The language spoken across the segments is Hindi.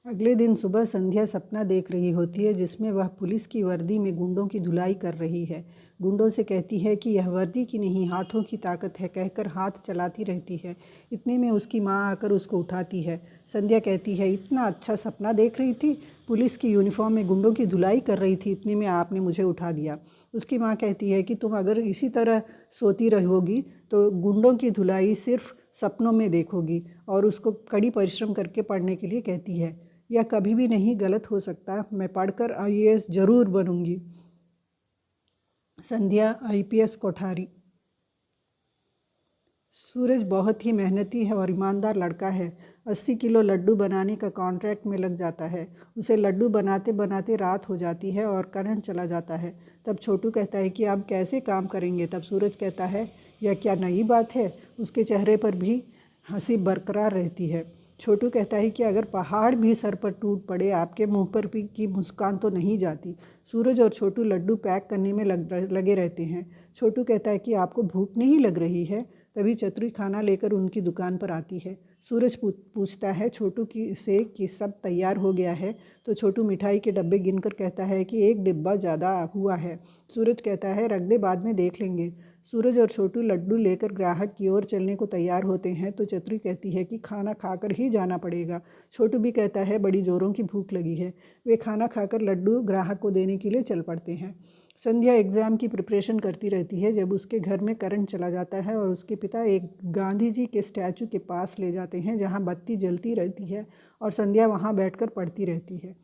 अगले दिन सुबह संध्या सपना देख रही होती है जिसमें वह पुलिस की वर्दी में गुंडों की धुलाई कर रही है। गुंडों से कहती है कि यह वर्दी की नहीं हाथों की ताकत है कहकर हाथ चलाती रहती है। इतने में उसकी माँ आकर उसको उठाती है। संध्या कहती है, इतना अच्छा सपना देख रही थी, पुलिस की यूनिफॉर्म में गुंडों की धुलाई कर रही थी, इतने में आपने मुझे उठा दिया। उसकी माँ कहती है कि तुम अगर इसी तरह सोती रहोगी तो गुंडों की धुलाई सिर्फ सपनों में देखोगी। और उसको कड़ी परिश्रम करके पढ़ने के लिए कहती है। यह कभी भी नहीं गलत हो सकता, मैं पढ़कर आईएएस जरूर बनूंगी। संध्या आईपीएस कोठारी। सूरज बहुत ही मेहनती है और ईमानदार लड़का है। 80 किलो लड्डू बनाने का कॉन्ट्रैक्ट में लग जाता है। उसे लड्डू बनाते बनाते रात हो जाती है और करंट चला जाता है। तब छोटू कहता है कि अब कैसे काम करेंगे। तब सूरज कहता है, यह क्या नई बात है। उसके चेहरे पर भी हंसी बरकरार रहती है। छोटू कहता है कि अगर पहाड़ भी सर पर टूट पड़े आपके मुंह पर भी की मुस्कान तो नहीं जाती। सूरज और छोटू लड्डू पैक करने में लगे रहते हैं। छोटू कहता है कि आपको भूख नहीं लग रही है। तभी चतुरी खाना लेकर उनकी दुकान पर आती है। सूरज पूछता है छोटू से कि सब तैयार हो गया है। तो छोटू मिठाई के डब्बे गिनकर कहता है कि एक डिब्बा ज़्यादा हुआ है। सूरज कहता है, रख दे, बाद में देख लेंगे। सूरज और छोटू लड्डू लेकर ग्राहक की ओर चलने को तैयार होते हैं तो चतुरी कहती है कि खाना खाकर ही जाना पड़ेगा। छोटू भी कहता है, बड़ी ज़ोरों की भूख लगी है। वे खाना खाकर लड्डू ग्राहक को देने के लिए चल पड़ते हैं। संध्या एग्ज़ाम की प्रिपरेशन करती रहती है जब उसके घर में करंट चला जाता है और उसके पिता एक गांधी जी के स्टैचू के पास ले जाते हैं जहां बत्ती जलती रहती है और संध्या वहां बैठकर पढ़ती रहती है।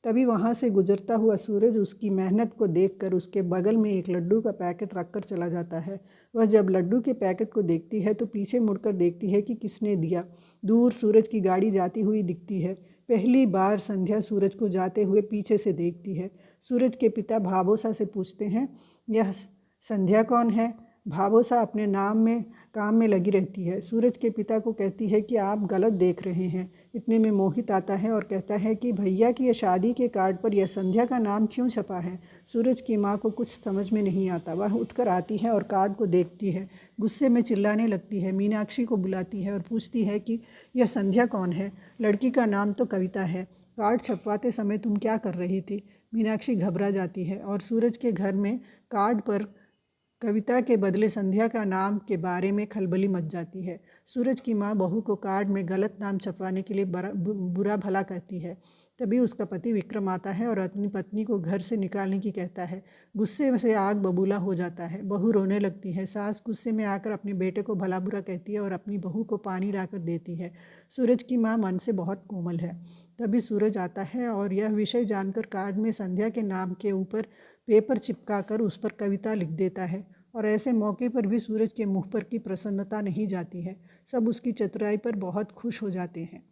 तभी वहां से गुजरता हुआ सूरज उसकी मेहनत को देखकर उसके बगल में एक लड्डू का पैकेट रखकर चला जाता है। वह जब लड्डू के पैकेट को देखती है तो पीछे मुड़कर देखती है कि किसने दिया। दूर सूरज की गाड़ी जाती हुई दिखती है। पहली बार संध्या सूरज को जाते हुए पीछे से देखती है। सूरज के पिता भाबोसा से पूछते हैं, यह संध्या कौन है। भाबोसा अपने काम में लगी रहती है। सूरज के पिता को कहती है कि आप गलत देख रहे हैं। इतने में मोहित आता है और कहता है कि भैया की शादी के कार्ड पर यह संध्या का नाम क्यों छपा है। सूरज की माँ को कुछ समझ में नहीं आता। वह उठकर आती है और कार्ड को देखती है। गुस्से में चिल्लाने लगती है। मीनाक्षी को बुलाती है और पूछती है कि यह संध्या कौन है। लड़की का नाम तो कविता है। कार्ड छपवाते समय तुम क्या कर रही थी। मीनाक्षी घबरा जाती है और सूरज के घर में कार्ड पर कविता के बदले संध्या का नाम के बारे में खलबली मच जाती है। सूरज की माँ बहू को कार्ड में गलत नाम छपवाने के लिए बुरा भला कहती है। तभी उसका पति विक्रम आता है और अपनी पत्नी को घर से निकालने की कहता है। गुस्से से आग बबूला हो जाता है। बहू रोने लगती है। सास गुस्से में आकर अपने बेटे को भला बुरा कहती है और अपनी बहू को पानी लाकर देती है। सूरज की माँ मन से बहुत कोमल है। तभी सूरज आता है और यह विषय जानकर कार्ड में संध्या के नाम के ऊपर पेपर चिपकाकर उस पर कविता लिख देता है। और ऐसे मौके पर भी सूरज के मुख पर की प्रसन्नता नहीं जाती है। सब उसकी चतुराई पर बहुत खुश हो जाते हैं।